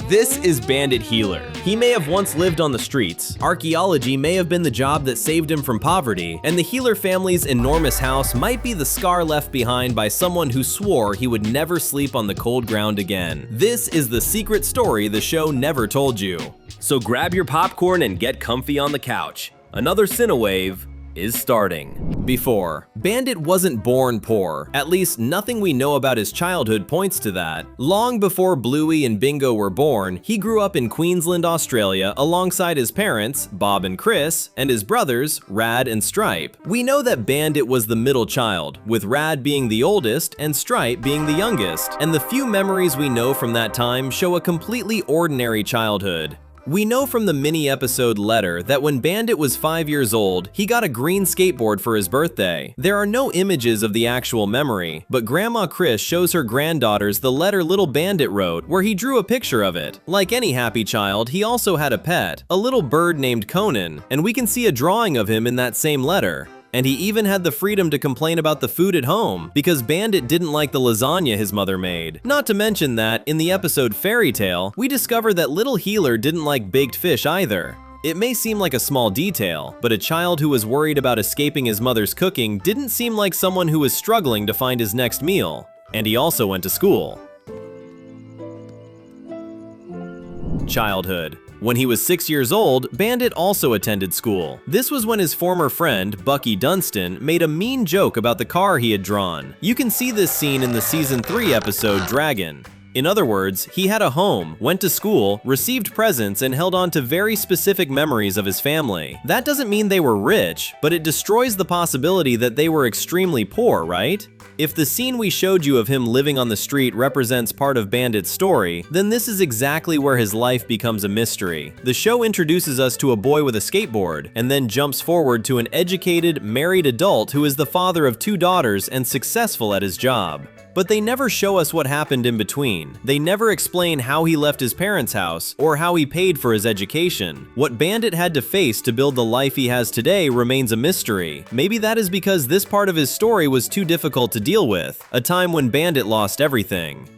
This is Bandit Healer. He may have once lived on the streets, archaeology may have been the job that saved him from poverty, and the Healer family's enormous house might be the scar left behind by someone who swore he would never sleep on the cold ground again. This is the secret story the show never told you. So grab your popcorn and get comfy on the couch. Another Cinewave is starting. Before, Bandit wasn't born poor. At least nothing we know about his childhood points to that. Long before Bluey and Bingo were born, he grew up in Queensland, Australia alongside his parents, Bob and Chris, and his brothers, Rad and Stripe. We know that Bandit was the middle child, with Rad being the oldest and Stripe being the youngest, and the few memories we know from that time show a completely ordinary childhood. We know from the mini-episode Letter that when Bandit was 5 years old, he got a green skateboard for his birthday. There are no images of the actual memory, but Grandma Chris shows her granddaughters the letter little Bandit wrote, where he drew a picture of it. Like any happy child, he also had a pet, a little bird named Conan, and we can see a drawing of him in that same letter. And he even had the freedom to complain about the food at home, because Bandit didn't like the lasagna his mother made. Not to mention that, in the episode Fairy Tale, we discover that little Healer didn't like baked fish either. It may seem like a small detail, but a child who was worried about escaping his mother's cooking didn't seem like someone who was struggling to find his next meal. And he also went to school. Childhood. When he was 6 years old, Bandit also attended school. This was when his former friend, Bucky Dunstan, made a mean joke about the car he had drawn. You can see this scene in the Season 3 episode Dragon. In other words, he had a home, went to school, received presents, and held on to very specific memories of his family. That doesn't mean they were rich, but it destroys the possibility that they were extremely poor, right? If the scene we showed you of him living on the street represents part of Bandit's story, then this is exactly where his life becomes a mystery. The show introduces us to a boy with a skateboard, and then jumps forward to an educated, married adult who is the father of 2 daughters and successful at his job. But they never show us what happened in between. They never explain how he left his parents' house or how he paid for his education. What Bandit had to face to build the life he has today remains a mystery. Maybe that is because this part of his story was too difficult to deal with, a time when Bandit lost everything.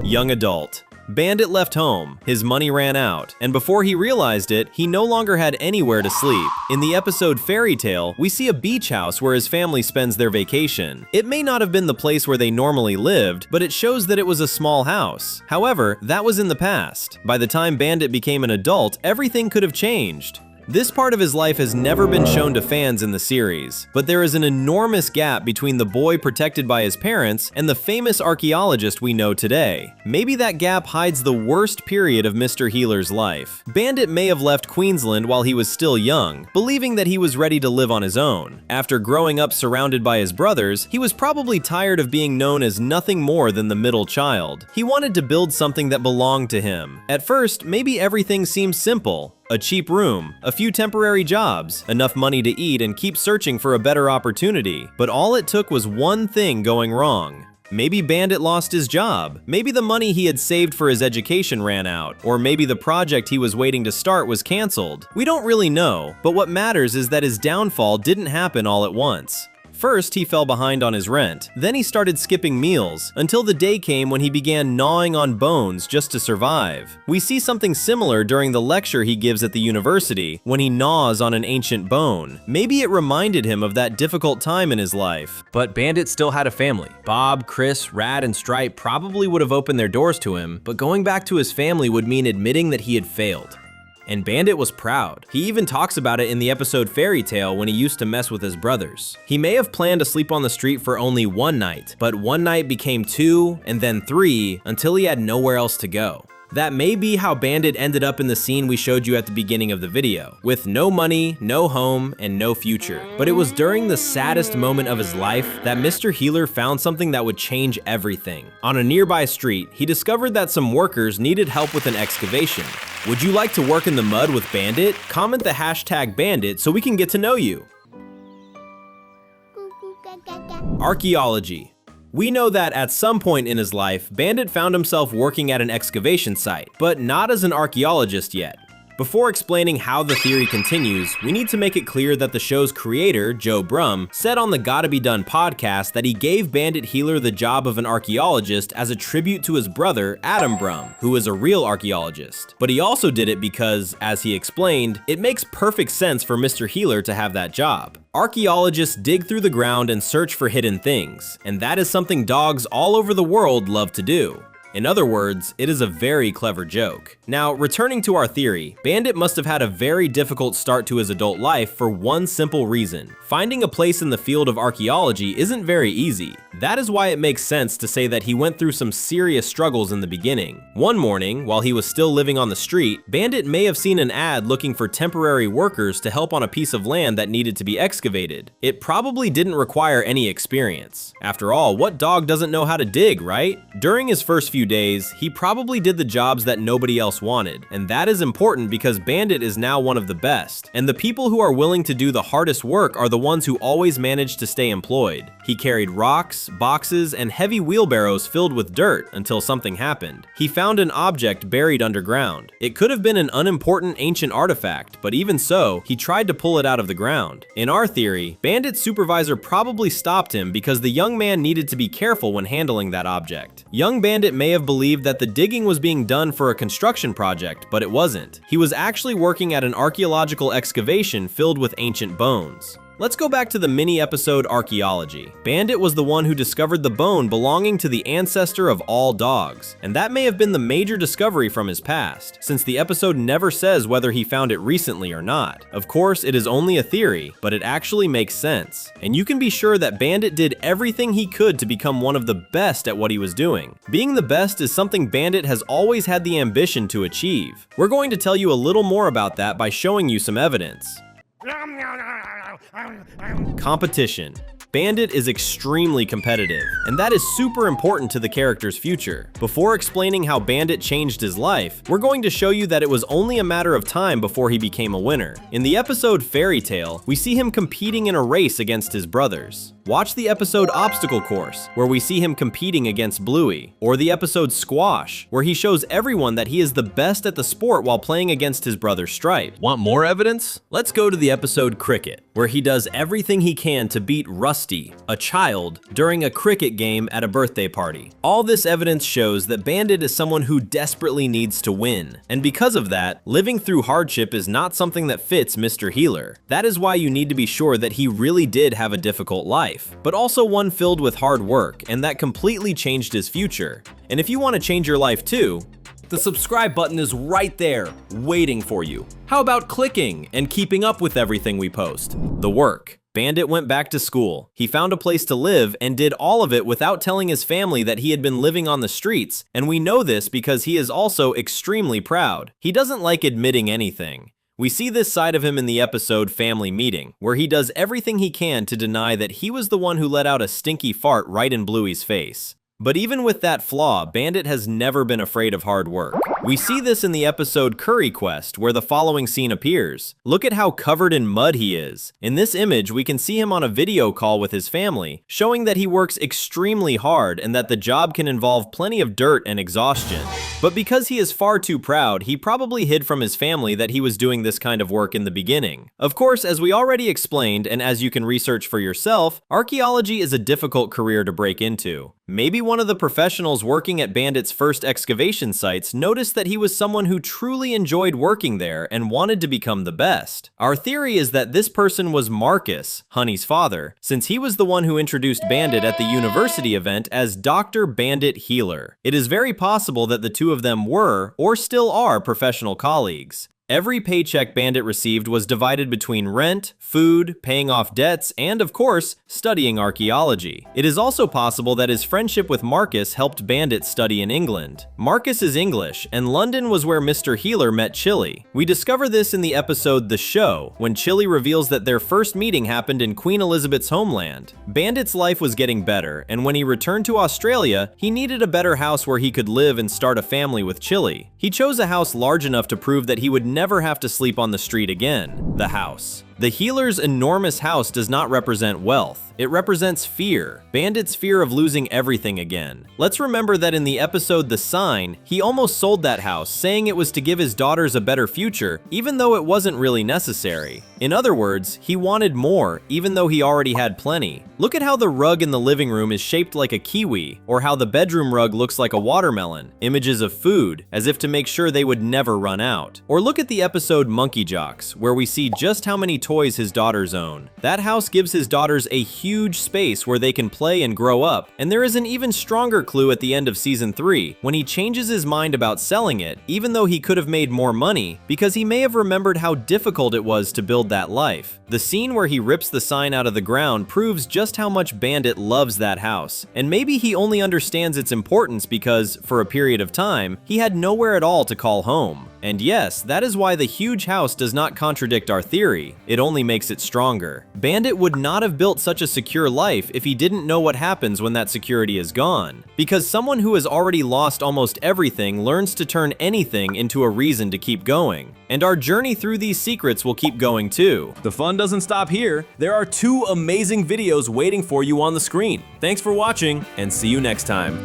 Young adult. Bandit left home, his money ran out, and before he realized it, he no longer had anywhere to sleep. In the episode Fairy Tale, we see a beach house where his family spends their vacation. It may not have been the place where they normally lived, but it shows that it was a small house. However, that was in the past. By the time Bandit became an adult, everything could have changed. This part of his life has never been shown to fans in the series, but there is an enormous gap between the boy protected by his parents and the famous archaeologist we know today. Maybe that gap hides the worst period of Mr. Healer's life. Bandit may have left Queensland while he was still young, believing that he was ready to live on his own. After growing up surrounded by his brothers, he was probably tired of being known as nothing more than the middle child. He wanted to build something that belonged to him. At first, maybe everything seemed simple. A cheap room, a few temporary jobs, enough money to eat and keep searching for a better opportunity. But all it took was one thing going wrong. Maybe Bandit lost his job. Maybe the money he had saved for his education ran out. Or maybe the project he was waiting to start was canceled. We don't really know, but what matters is that his downfall didn't happen all at once. First, he fell behind on his rent. Then he started skipping meals, until the day came when he began gnawing on bones just to survive. We see something similar during the lecture he gives at the university, when he gnaws on an ancient bone. Maybe it reminded him of that difficult time in his life. But Bandit still had a family. Bob, Chris, Rad, and Stripe probably would have opened their doors to him, but going back to his family would mean admitting that he had failed. And Bandit was proud. He even talks about it in the episode Fairy Tale when he used to mess with his brothers. He may have planned to sleep on the street for only 1 night, but 1 night became 2 and then 3 until he had nowhere else to go. That may be how Bandit ended up in the scene we showed you at the beginning of the video, with no money, no home, and no future. But it was during the saddest moment of his life that Mr. Healer found something that would change everything. On a nearby street, he discovered that some workers needed help with an excavation. Would you like to work in the mud with Bandit? Comment the hashtag Bandit so we can get to know you. Archaeology. We know that at some point in his life, Bandit found himself working at an excavation site, but not as an archaeologist yet. Before explaining how the theory continues, we need to make it clear that the show's creator, Joe Brum, said on the Gotta Be Done podcast that he gave Bandit Healer the job of an archaeologist as a tribute to his brother, Adam Brum, who is a real archaeologist. But he also did it because, as he explained, it makes perfect sense for Mr. Healer to have that job. Archaeologists dig through the ground and search for hidden things, and that is something dogs all over the world love to do. In other words, it is a very clever joke. Now, returning to our theory, Bandit must have had a very difficult start to his adult life for one simple reason. Finding a place in the field of archaeology isn't very easy. That is why it makes sense to say that he went through some serious struggles in the beginning. One morning, while he was still living on the street, Bandit may have seen an ad looking for temporary workers to help on a piece of land that needed to be excavated. It probably didn't require any experience. After all, what dog doesn't know how to dig, right? During his first few days, he probably did the jobs that nobody else wanted, and that is important because Bandit is now one of the best, and the people who are willing to do the hardest work are the ones who always manage to stay employed. He carried rocks, boxes, and heavy wheelbarrows filled with dirt until something happened. He found an object buried underground. It could have been an unimportant ancient artifact, but even so, he tried to pull it out of the ground. In our theory, Bandit's supervisor probably stopped him because the young man needed to be careful when handling that object. Young Bandit may have believed that the digging was being done for a construction project, but it wasn't. He was actually working at an archaeological excavation filled with ancient bones. Let's go back to the mini-episode Archaeology. Bandit was the one who discovered the bone belonging to the ancestor of all dogs, and that may have been the major discovery from his past, since the episode never says whether he found it recently or not. Of course, it is only a theory, but it actually makes sense. And you can be sure that Bandit did everything he could to become one of the best at what he was doing. Being the best is something Bandit has always had the ambition to achieve. We're going to tell you a little more about that by showing you some evidence. Competition. Bandit is extremely competitive, and that is super important to the character's future. Before explaining how Bandit changed his life, we're going to show you that it was only a matter of time before he became a winner. In the episode Fairy Tale, we see him competing in a race against his brothers. Watch the episode Obstacle Course, where we see him competing against Bluey, or the episode Squash, where he shows everyone that he is the best at the sport while playing against his brother Stripe. Want more evidence? Let's go to the episode Cricket, where he does everything he can to beat Rusty, a child, during a cricket game at a birthday party. All this evidence shows that Bandit is someone who desperately needs to win, and because of that, living through hardship is not something that fits Mr. Healer. That is why you need to be sure that he really did have a difficult life, but also one filled with hard work, and that completely changed his future. And if you want to change your life too, the subscribe button is right there, waiting for you. How about clicking and keeping up with everything we post? The work. Bandit went back to school. He found a place to live and did all of it without telling his family that he had been living on the streets, and we know this because he is also extremely proud. He doesn't like admitting anything. We see this side of him in the episode Family Meeting, where he does everything he can to deny that he was the one who let out a stinky fart right in Bluey's face. But even with that flaw, Bandit has never been afraid of hard work. We see this in the episode Curry Quest, where the following scene appears. Look at how covered in mud he is. In this image, we can see him on a video call with his family, showing that he works extremely hard and that the job can involve plenty of dirt and exhaustion. But because he is far too proud, he probably hid from his family that he was doing this kind of work in the beginning. Of course, as we already explained, and as you can research for yourself, archaeology is a difficult career to break into. Maybe one of the professionals working at Bandit's first excavation sites noticed that he was someone who truly enjoyed working there and wanted to become the best. Our theory is that this person was Marcus, Honey's father, since he was the one who introduced Bandit at the university event as Dr. Bandit Healer. It is very possible that the two of them were, or still are, professional colleagues. Every paycheck Bandit received was divided between rent, food, paying off debts, and of course, studying archaeology. It is also possible that his friendship with Marcus helped Bandit study in England. Marcus is English, and London was where Mr. Healer met Chili. We discover this in the episode The Show, when Chili reveals that their first meeting happened in Queen Elizabeth's homeland. Bandit's life was getting better, and when he returned to Australia, he needed a better house where he could live and start a family with Chili. He chose a house large enough to prove that he would never have to sleep on the street again, the house. The healer's enormous house does not represent wealth. It represents fear. Bandit's fear of losing everything again. Let's remember that in the episode The Sign, he almost sold that house, saying it was to give his daughters a better future, even though it wasn't really necessary. In other words, he wanted more, even though he already had plenty. Look at how the rug in the living room is shaped like a kiwi, or how the bedroom rug looks like a watermelon, images of food, as if to make sure they would never run out. Or look at the episode Monkey Jocks, where we see just how many toys his daughters own. That house gives his daughters a huge space where they can play and grow up, and there is an even stronger clue at the end of season 3, when he changes his mind about selling it, even though he could have made more money, because he may have remembered how difficult it was to build that life. The scene where he rips the sign out of the ground proves just how much Bandit loves that house, and maybe he only understands its importance because, for a period of time, he had nowhere at all to call home. And yes, that is why the huge house does not contradict our theory, it only makes it stronger. Bandit would not have built such a secure life if he didn't know what happens when that security is gone. Because someone who has already lost almost everything learns to turn anything into a reason to keep going. And our journey through these secrets will keep going too. The fun doesn't stop here. There are 2 amazing videos waiting for you on the screen. Thanks for watching, and see you next time.